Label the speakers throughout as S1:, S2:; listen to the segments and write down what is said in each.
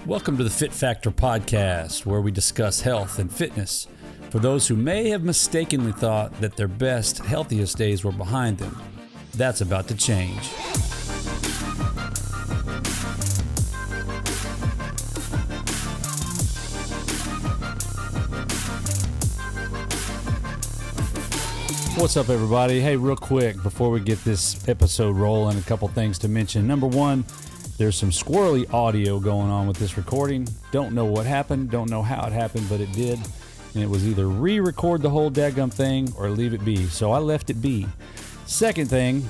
S1: Welcome to the Fit Factor podcast, where we discuss health and fitness for those who may have mistakenly thought that their best, healthiest days were behind them. That's about to change. What's up, everybody? Hey, real quick, before we get this episode rolling, a couple things to mention. Number one, there's some squirrely audio going on with this recording. Don't know what happened, don't know how it happened, but it did. And it was either re-record the whole daggum thing or leave it be. So I left it be. Second thing,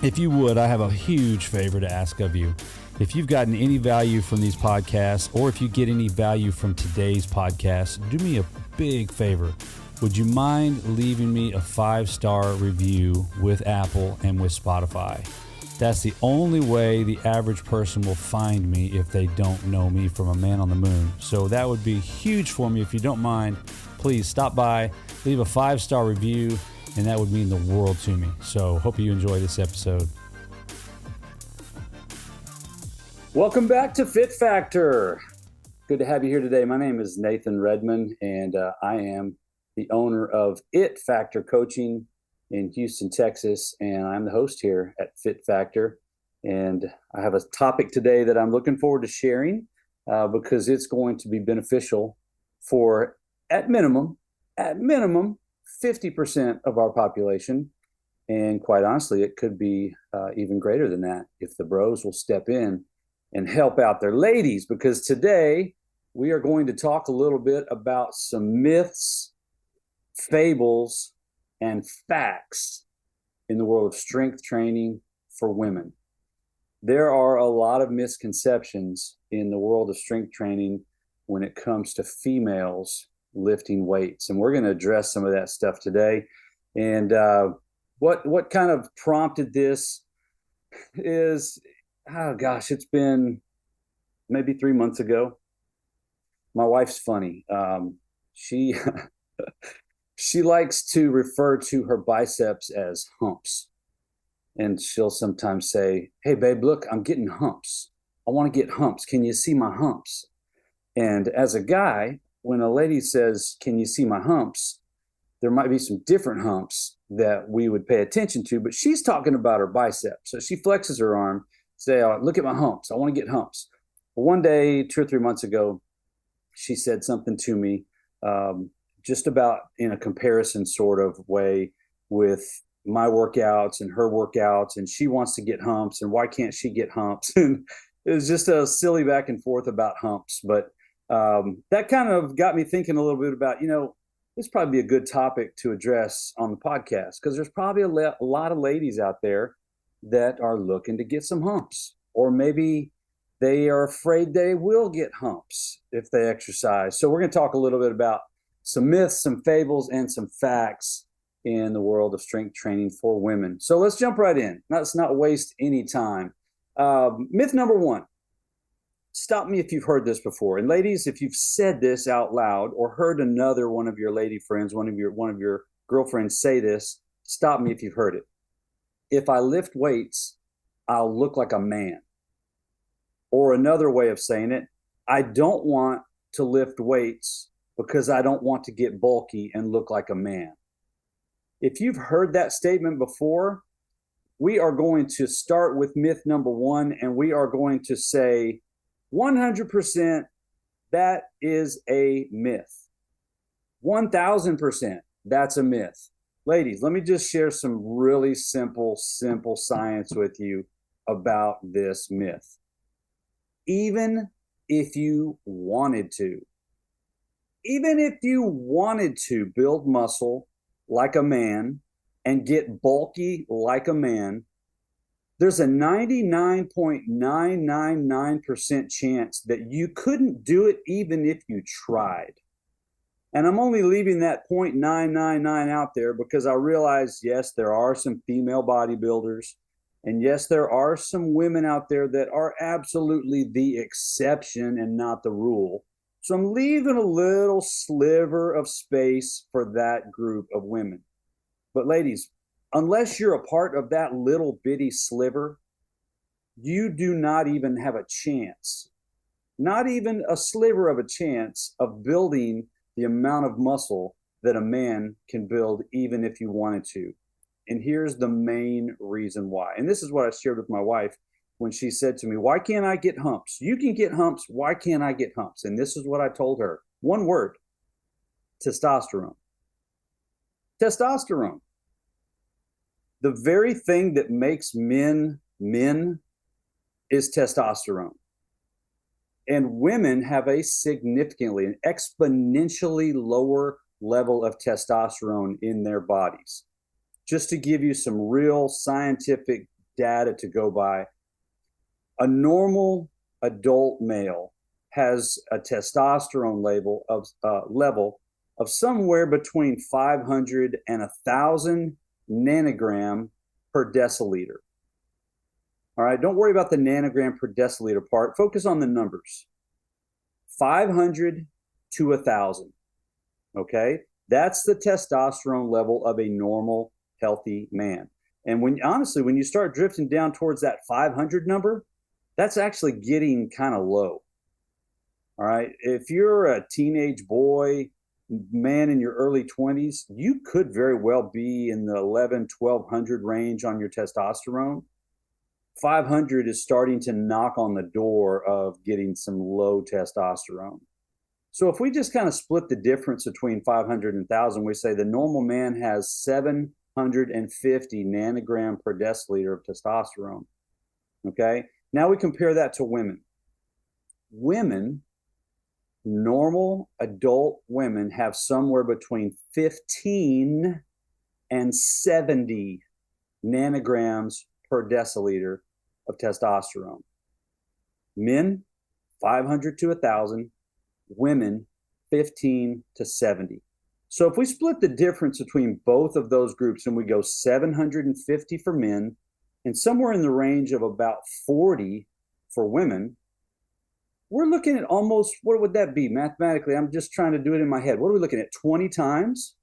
S1: if you would, I have a huge favor to ask of you. If you've gotten any value from these podcasts, or if you get any value from today's podcast, do me a big favor. Would you mind leaving me a 5-star review with Apple and with Spotify? That's the only way the average person will find me if they don't know me from a man on the moon. So that would be huge for me. If you don't mind, please stop by, leave a 5-star review, and that would mean the world to me. So hope you enjoy this episode. Welcome back to Fit Factor. Good to have you here today. My name is Nathan Redmond, and I am the owner of It Factor Coaching in Houston, Texas, and I'm the host here at Fit Factor. And I have a topic today that I'm looking forward to sharing because it's going to be beneficial for, at minimum, 50% of our population. And quite honestly, it could be even greater than that if the bros will step in and help out their ladies, because today we are going to talk a little bit about some myths, fables, and facts in the world of strength training for women. There are a lot of misconceptions in the world of strength training when it comes to females lifting weights, and we're going to address some of that stuff today. And what kind of prompted this is, it's been maybe 3 months ago. My wife's funny. She likes to refer to her biceps as humps. And she'll sometimes say, "Hey, babe, look, I'm getting humps. I want to get humps. Can you see my humps?" And as a guy, when a lady says, "Can you see my humps?" there might be some different humps that we would pay attention to, but she's talking about her biceps. So she flexes her arm, say, "Oh, look at my humps. I want to get humps." Well, one day, 2 or 3 months ago, she said something to me, just about in a comparison sort of way with my workouts and her workouts, and she wants to get humps, and why can't she get humps? And it was just a silly back and forth about humps. But that kind of got me thinking a little bit about, this probably be a good topic to address on the podcast, because there's probably a lot of ladies out there that are looking to get some humps, or maybe they are afraid they will get humps if they exercise. So we're going to talk a little bit about some myths, some fables, and some facts in the world of strength training for women. So let's jump right in. Let's not waste any time. Myth number one. Stop me if you've heard this before. And ladies, if you've said this out loud or heard another one of your lady friends, one of your girlfriends say this, stop me if you've heard it. If I lift weights, I'll look like a man. Or another way of saying it, I don't want to lift weights because I don't want to get bulky and look like a man. If you've heard that statement before, we are going to start with myth number one, and we are going to say 100% that is a myth. 1,000% that's a myth. Ladies, let me just share some really simple science with you about this myth. Even if you wanted to build muscle like a man and get bulky like a man, there's a 99.999% chance that you couldn't do it even if you tried. And I'm only leaving that 0.999 out there because I realize, yes, there are some female bodybuilders, and yes, there are some women out there that are absolutely the exception and not the rule. So I'm leaving a little sliver of space for that group of women. But ladies, unless you're a part of that little bitty sliver, you do not even have a chance not even a sliver of a chance of building the amount of muscle that a man can build, even if you wanted to. And here's the main reason why. And this is what I shared with my wife when she said to me, "Why can't I get humps? You can get humps. Why can't I get humps?" And this is what I told her: one word: testosterone. Testosterone. The very thing that makes men men is testosterone. And women have a significantly, an exponentially lower level of testosterone in their bodies. Just to give you some real scientific data to go by, a normal adult male has a testosterone level of somewhere between 500 and 1,000 nanogram per deciliter. All right, don't worry about the nanogram per deciliter part. Focus on the numbers. 500 to 1,000. Okay, that's the testosterone level of a normal, healthy man. And when you start drifting down towards that 500 number, that's actually getting kind of low. All right, if you're a teenage boy, man in your early 20s, you could very well be in the 1,100 range on your testosterone. 500 is starting to knock on the door of getting some low testosterone. So if we just kind of split the difference between 500 and 1,000, we say the normal man has 750 nanogram per deciliter of testosterone. Okay, now we compare that to women. Normal adult women have somewhere between 15 and 70 nanograms per deciliter of testosterone. Men, 500 to 1,000. Women, 15 to 70. So if we split the difference between both of those groups and we go 750 for men and somewhere in the range of about 40 for women, we're looking at almost, what would that be mathematically? I'm just trying to do it in my head. What are we looking at? 20 times,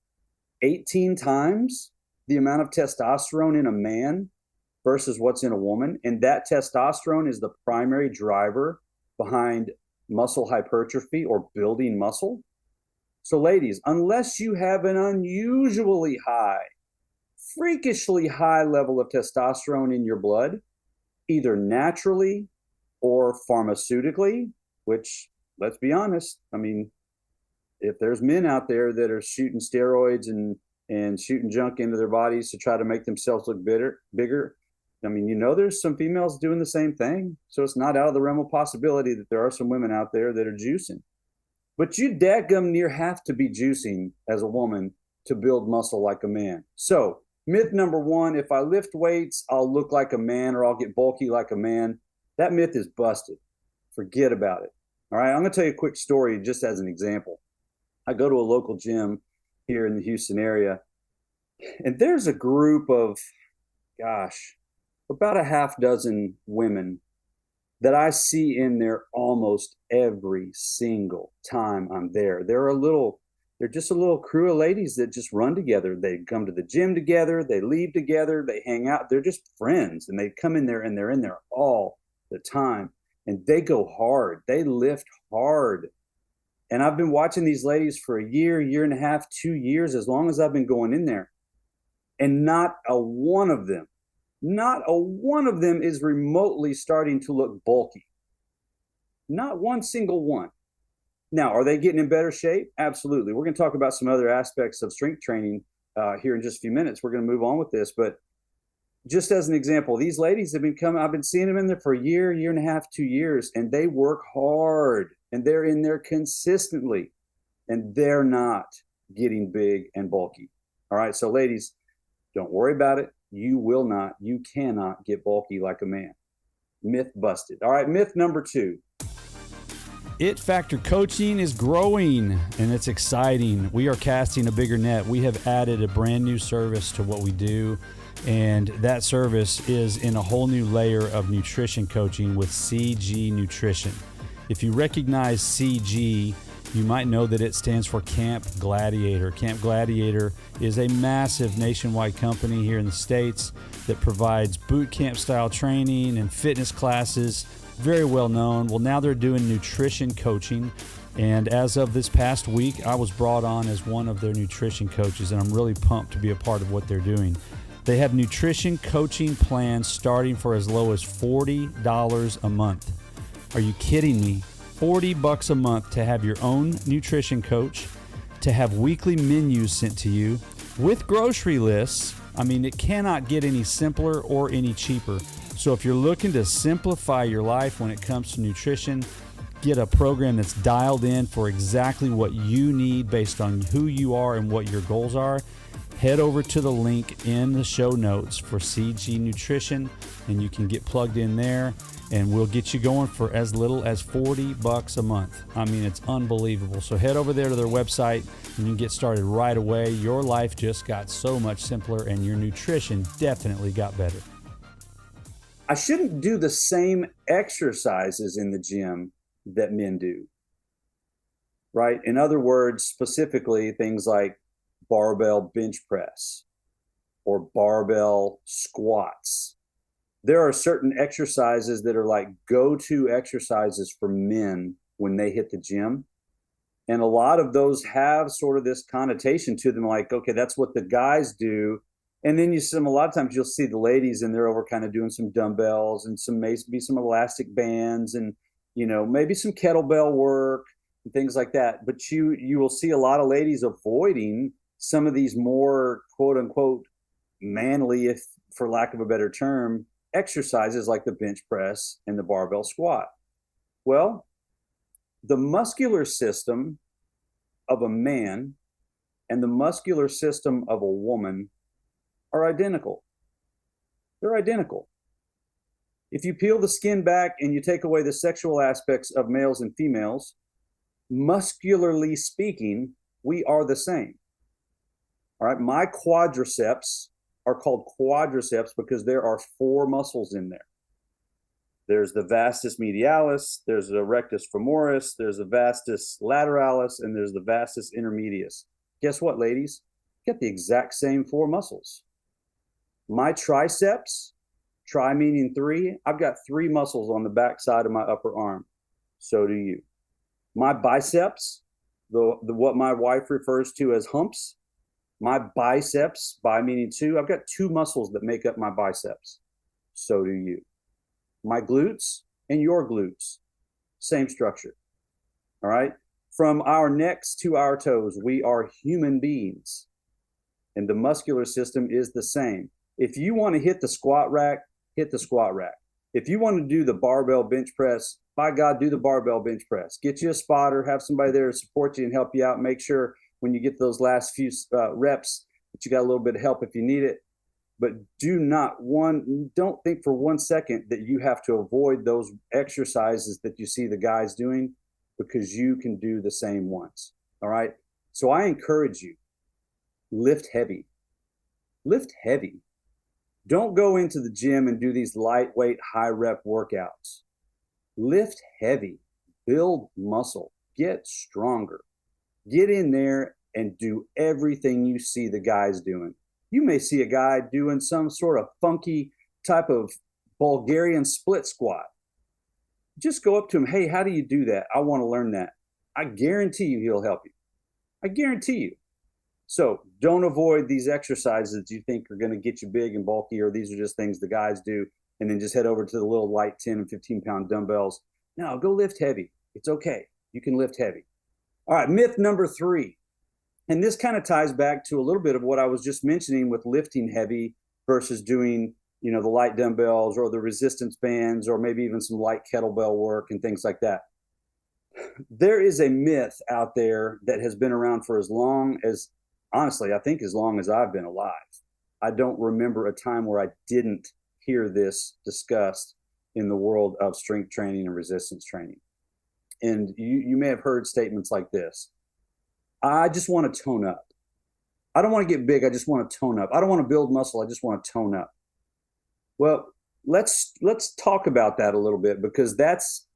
S1: 18 times the amount of testosterone in a man versus what's in a woman. And that testosterone is the primary driver behind muscle hypertrophy or building muscle. So ladies, unless you have an unusually high, freakishly high level of testosterone in your blood, either naturally or pharmaceutically, which, let's be honest, I mean, if there's men out there that are shooting steroids and shooting junk into their bodies to try to make themselves look bigger, I mean, there's some females doing the same thing. So it's not out of the realm of possibility that there are some women out there that are juicing. But you dadgum near have to be juicing as a woman to build muscle like a man. So myth number one, if I lift weights, I'll look like a man or I'll get bulky like a man. That myth is busted. Forget about it. All right, I'm going to tell you a quick story just as an example. I go to a local gym here in the Houston area, and there's a group of, about a half dozen women that I see in there almost every single time I'm there. They're just a little crew of ladies that just run together. They come to the gym together, they leave together, they hang out. They're just friends, and they come in there and they're in there all the time. And they go hard. They lift hard. And I've been watching these ladies for a year, year and a half, 2 years, as long as I've been going in there. And not a one of them is remotely starting to look bulky. Not one single one. Now, are they getting in better shape? Absolutely. We're going to talk about some other aspects of strength training here in just a few minutes. We're going to move on with this. But just as an example, these ladies have been coming, I've been seeing them in there for a year, year and a half, 2 years, and they work hard and they're in there consistently and they're not getting big and bulky. All right. So ladies, don't worry about it. You cannot get bulky like a man. Myth busted. All right, myth number two.
S2: It Factor Coaching is growing and it's exciting. We are casting a bigger net. We have added a brand new service to what we do, and that service is in a whole new layer of nutrition coaching with CG Nutrition. If you recognize CG, you might know that it stands for Camp Gladiator. Camp Gladiator is a massive nationwide company here in the States that provides boot camp style training and fitness classes very well known. Well, now they're doing nutrition coaching. And as of this past week, I was brought on as one of their nutrition coaches, and I'm really pumped to be a part of what they're doing. They have nutrition coaching plans starting for as low as $40 a month. Are you kidding me? $40 a month to have your own nutrition coach, to have weekly menus sent to you with grocery lists. I mean, it cannot get any simpler or any cheaper. So if you're looking to simplify your life when it comes to nutrition, get a program that's dialed in for exactly what you need based on who you are and what your goals are, head over to the link in the show notes for CG Nutrition, and you can get plugged in there, and we'll get you going for as little as $40 a month. I mean, it's unbelievable. So head over there to their website and you can get started right away. Your life just got so much simpler, and your nutrition definitely got better.
S1: I shouldn't do the same exercises in the gym that men do, right? In other words, specifically things like barbell bench press or barbell squats. There are certain exercises that are like go-to exercises for men when they hit the gym. And a lot of those have sort of this connotation to them, like, okay, that's what the guys do. And then a lot of times you'll see the ladies and they're over kind of doing some dumbbells and maybe some elastic bands and, maybe some kettlebell work and things like that. But you will see a lot of ladies avoiding some of these more quote unquote manly, if for lack of a better term, exercises like the bench press and the barbell squat. Well, the muscular system of a man and the muscular system of a woman are identical. They're identical. If you peel the skin back and you take away the sexual aspects of males and females, muscularly speaking, we are the same. All right, my quadriceps are called quadriceps because there are 4 muscles in there. There's the vastus medialis, there's the rectus femoris, there's the vastus lateralis, and there's the vastus intermedius. Guess what, ladies? Get the exact same 4 muscles. My triceps, tri meaning 3, I've got 3 muscles on the back side of my upper arm. So do you. My biceps, what my wife refers to as humps, my biceps, bi meaning 2, I've got 2 muscles that make up my biceps. So do you. My glutes and your glutes, same structure. All right. From our necks to our toes, we are human beings. And the muscular system is the same. If you want to hit the squat rack, hit the squat rack. If you want to do the barbell bench press, by God, do the barbell bench press. Get you a spotter, have somebody there to support you and help you out. Make sure when you get those last few reps that you got a little bit of help if you need it. But don't think for 1 second that you have to avoid those exercises that you see the guys doing, because you can do the same ones. All right. So I encourage you, lift heavy. Lift heavy. Don't go into the gym and do these lightweight, high rep workouts. Lift heavy, build muscle, get stronger. Get in there and do everything you see the guys doing. You may see a guy doing some sort of funky type of Bulgarian split squat. Just go up to him. Hey, how do you do that? I want to learn that. I guarantee you he'll help you. I guarantee you. So don't avoid these exercises that you think are going to get you big and bulky, or these are just things the guys do, and then just head over to the little light 10 and 15-pound dumbbells. No, go lift heavy. It's okay. You can lift heavy. All right, myth number 3. And this kind of ties back to a little bit of what I was just mentioning with lifting heavy versus doing, the light dumbbells or the resistance bands, or maybe even some light kettlebell work and things like that. There is a myth out there that has been around for as long as, honestly, I think as long as I've been alive. I don't remember a time where I didn't hear this discussed in the world of strength training and resistance training. And you may have heard statements like this. I just want to tone up. I don't want to get big. I just want to tone up. I don't want to build muscle. I just want to tone up. Well, let's talk about that a little bit, because that's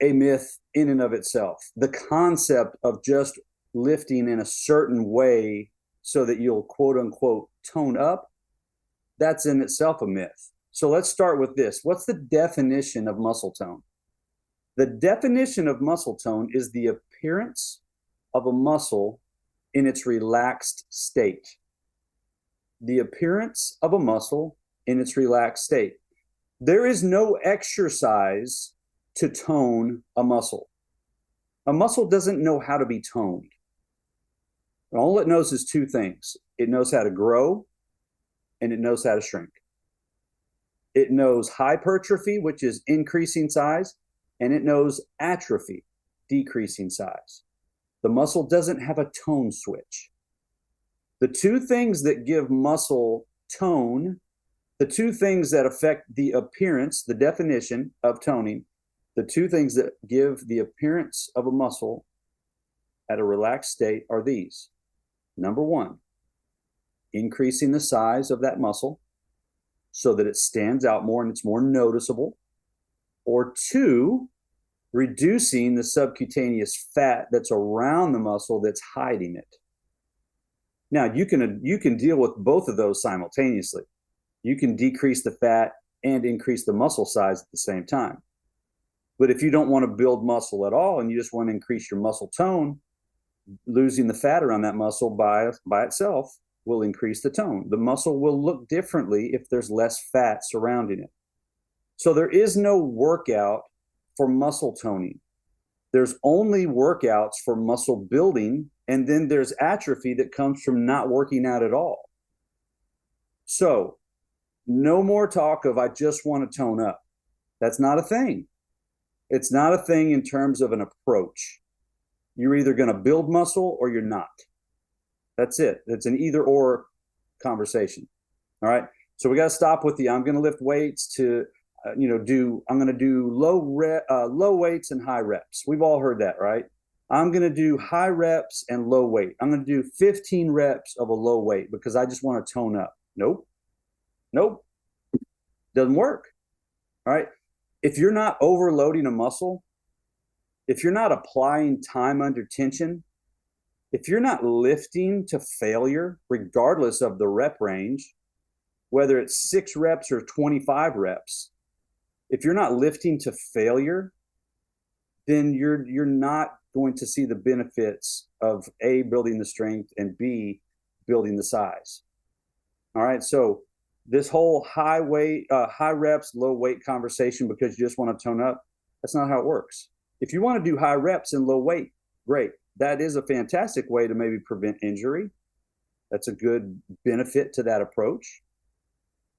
S1: a myth in and of itself. The concept of just lifting in a certain way so that you'll quote unquote tone up, that's in itself a myth. So let's start with this. What's the definition of muscle tone? The definition of muscle tone is the appearance of a muscle in its relaxed state. The appearance of a muscle in its relaxed state. There is no exercise to tone a muscle. A muscle doesn't know how to be toned. All it knows is two things. It knows how to grow and it knows how to shrink. It knows hypertrophy, which is increasing size, and it knows atrophy, decreasing size. The muscle doesn't have a tone switch. The two things that give muscle tone, the two things that affect the appearance, the definition of toning, the two things that give the appearance of a muscle at a relaxed state are these. Number one, increasing the size of that muscle so that it stands out more and it's more noticeable. Or two, reducing the subcutaneous fat that's around the muscle that's hiding it. Now, you can deal with both of those simultaneously. You can decrease the fat and increase the muscle size at the same time. But if you don't want to build muscle at all and you just want to increase your muscle tone, losing the fat around that muscle by itself will increase the tone. The muscle will look differently if there's less fat surrounding it. So there is no workout for muscle toning. There's only workouts for muscle building, and then there's atrophy that comes from not working out at all. So no more talk of I just want to tone up. That's not a thing. It's not a thing in terms of an approach. You're either going to build muscle or you're not. That's it. It's an either or conversation. All right. So we got to stop with the I'm going to lift weights to I'm going to do low weights and high reps. We've all heard that, right? I'm going to do high reps and low weight. I'm going to do 15 reps of a low weight because I just want to tone up. Nope. Doesn't work. All right. If you're not overloading a muscle, if you're not applying time under tension, if you're not lifting to failure, regardless of the rep range, whether it's 6 reps or 25 reps, if you're not lifting to failure, then you're not going to see the benefits of A, building the strength, and B, building the size. All right, so this whole high reps, low weight conversation because you just want to tone up, that's not how it works. If you want to do high reps and low weight, great. That is a fantastic way to maybe prevent injury. That's a good benefit to that approach.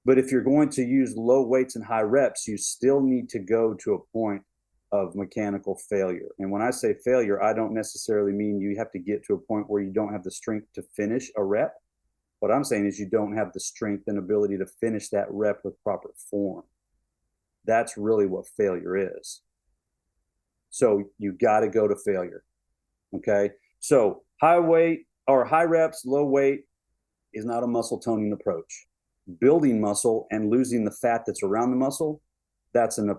S1: But if you're going to use low weights and high reps, you still need to go to a point of mechanical failure. And when I say failure, I don't necessarily mean you have to get to a point where you don't have the strength to finish a rep. What I'm saying is you don't have the strength and ability to finish that rep with proper form. That's really what failure is. So you got to go to failure. Okay. So high weight or high reps, low weight is not a muscle toning approach. Building muscle and losing the fat that's around the muscle, that's an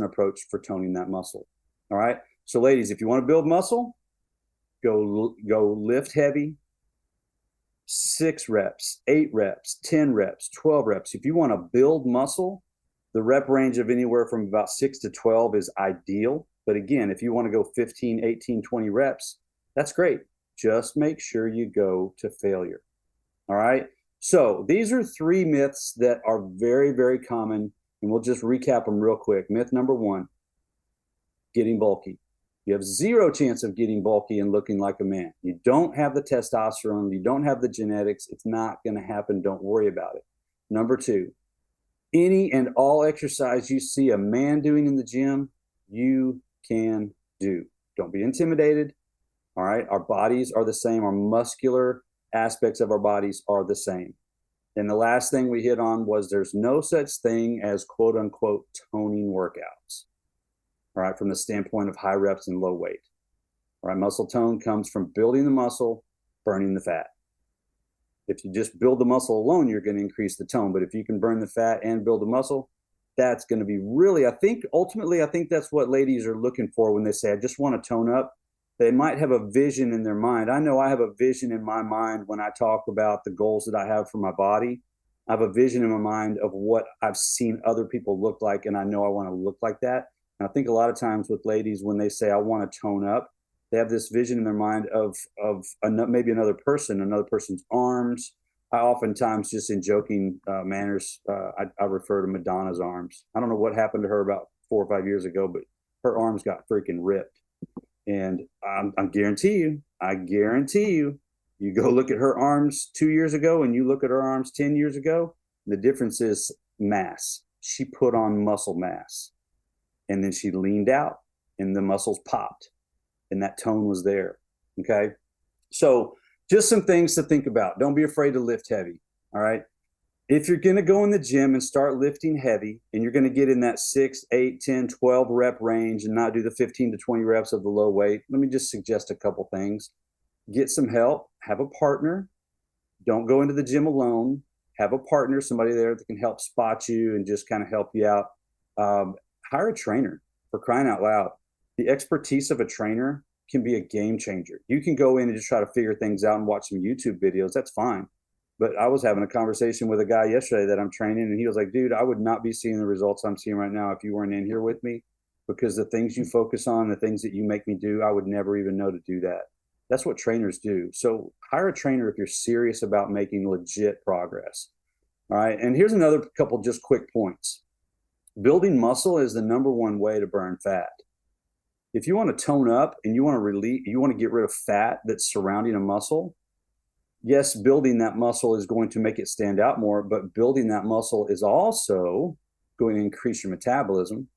S1: approach for toning that muscle. All right. So ladies, if you want to build muscle, go lift heavy, 6 reps, 8 reps, 10 reps, 12 reps. If you want to build muscle, the rep range of anywhere from about 6 to 12 is ideal. But again, if you want to go 15, 18, 20 reps, that's great. Just make sure you go to failure. All right. So these are 3 myths that are very, very common, and we'll just recap them real quick. Myth number 1, getting bulky. You have 0 chance of getting bulky and looking like a man. You don't have the testosterone. You don't have the genetics. It's not going to happen. Don't worry about it. Number 2, any and all exercise you see a man doing in the gym, you can do. Don't be intimidated. All right. Our bodies are the same. Our muscular aspects of our bodies are the same. And the last thing we hit on was there's no such thing as quote unquote toning workouts. All right. From the standpoint of high reps and low weight. All right. Muscle tone comes from building the muscle, burning the fat. If you just build the muscle alone, you're going to increase the tone. But if you can burn the fat and build the muscle, that's going to be really, ultimately, I think that's what ladies are looking for when they say, I just want to tone up. They might have a vision in their mind. I know I have a vision in my mind when I talk about the goals that I have for my body. I have a vision in my mind of what I've seen other people look like, and I know I want to look like that. And I think a lot of times with ladies, when they say, I want to tone up, they have this vision in their mind of maybe another person's arms. I oftentimes, just in joking manners, I refer to Madonna's arms. I don't know what happened to her about 4 or 5 years ago, but her arms got freaking ripped. And I guarantee you, you go look at her arms 2 years ago and you look at her arms 10 years ago, the difference is mass. She put on muscle mass, and then she leaned out and the muscles popped, and that tone was there. Okay. So just some things to think about. Don't be afraid to lift heavy. All right. If you're going to go in the gym and start lifting heavy, and you're going to get in that 6, 8, 10, 12 rep range and not do the 15 to 20 reps of the low weight, let me just suggest a couple things. Get some help. Have a partner. Don't go into the gym alone. Have a partner, somebody there that can help spot you and just kind of help you out. Hire a trainer, for crying out loud. The expertise of a trainer can be a game changer. You can go in and just try to figure things out and watch some YouTube videos. That's fine. But I was having a conversation with a guy yesterday that I'm training, and he was like, dude, I would not be seeing the results I'm seeing right now if you weren't in here with me, because the things you focus on, the things that you make me do, I would never even know to do that. That's what trainers do. So hire a trainer if you're serious about making legit progress. All right. And here's another couple just quick points. Building muscle is the number one way to burn fat. If you want to tone up and you want to get rid of fat that's surrounding a muscle, yes, building that muscle is going to make it stand out more, but building that muscle is also going to increase your metabolism.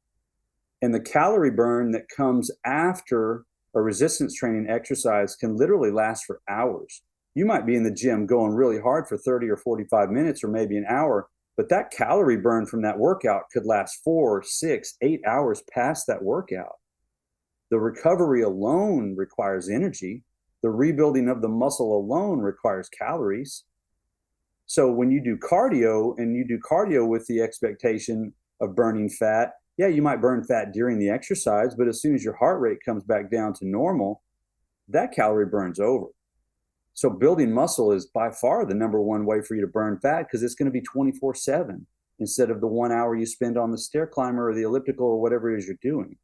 S1: And the calorie burn that comes after a resistance training exercise can literally last for hours. You might be in the gym going really hard for 30 or 45 minutes or maybe an hour, but that calorie burn from that workout could last 4, 6, 8 hours past that workout. The recovery alone requires energy. The rebuilding of the muscle alone requires calories. So when you do cardio, and you do cardio with the expectation of burning fat, yeah, you might burn fat during the exercise, but as soon as your heart rate comes back down to normal, that calorie burn's over. So building muscle is by far the number one way for you to burn fat, because it's going to be 24/7 instead of the 1 hour you spend on the stair climber or the elliptical or whatever it is you're doing.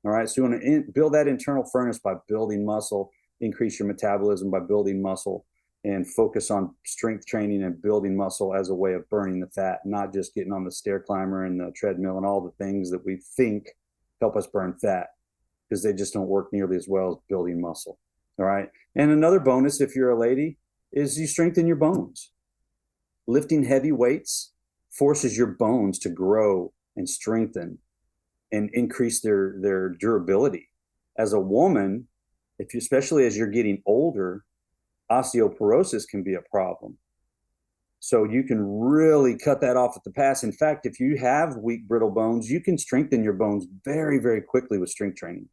S1: All right. So you want to build that internal furnace by building muscle, increase your metabolism by building muscle, and focus on strength training and building muscle as a way of burning the fat, not just getting on the stair climber and the treadmill and all the things that we think help us burn fat, because they just don't work nearly as well as building muscle. All right. And another bonus, if you're a lady, is you strengthen your bones. Lifting heavy weights forces your bones to grow and strengthen and increase their durability. As a woman, especially as you're getting older, osteoporosis can be a problem. So you can really cut that off at the pass. In fact, if you have weak, brittle bones, you can strengthen your bones very, very quickly with strength training.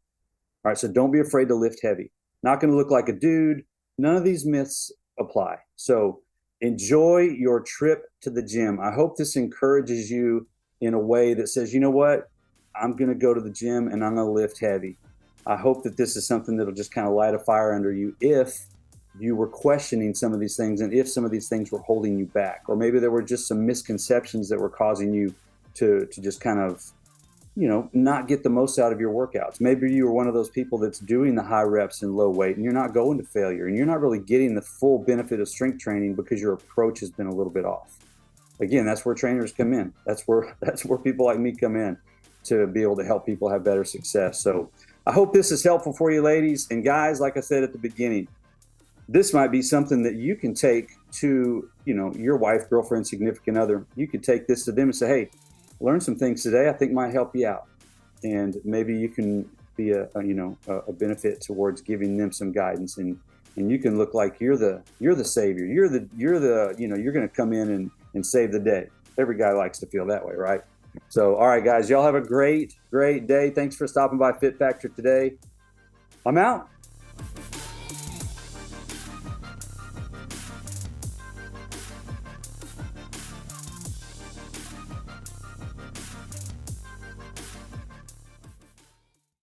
S1: All right. So don't be afraid to lift heavy. Not going to look like a dude. None of these myths apply. So enjoy your trip to the gym. I hope this encourages you in a way that says, you know what? I'm going to go to the gym and I'm going to lift heavy. I hope that this is something that'll just kind of light a fire under you if you were questioning some of these things, and if some of these things were holding you back, or maybe there were just some misconceptions that were causing you to just kind of, not get the most out of your workouts. Maybe you were one of those people that's doing the high reps and low weight, and you're not going to failure, and you're not really getting the full benefit of strength training because your approach has been a little bit off. Again, that's where trainers come in. That's where people like me come in to be able to help people have better success. So I hope this is helpful for you, ladies and guys. Like I said at the beginning, this might be something that you can take to, your wife, girlfriend, significant other. You could take this to them and say, hey, learn some things today I think might help you out. And maybe you can be a benefit towards giving them some guidance, and you can look like you're the savior. You're going to come in and save the day. Every guy likes to feel that way, right? So, all right, guys, y'all have a great, great day. Thanks for stopping by Fit Factor today. I'm out.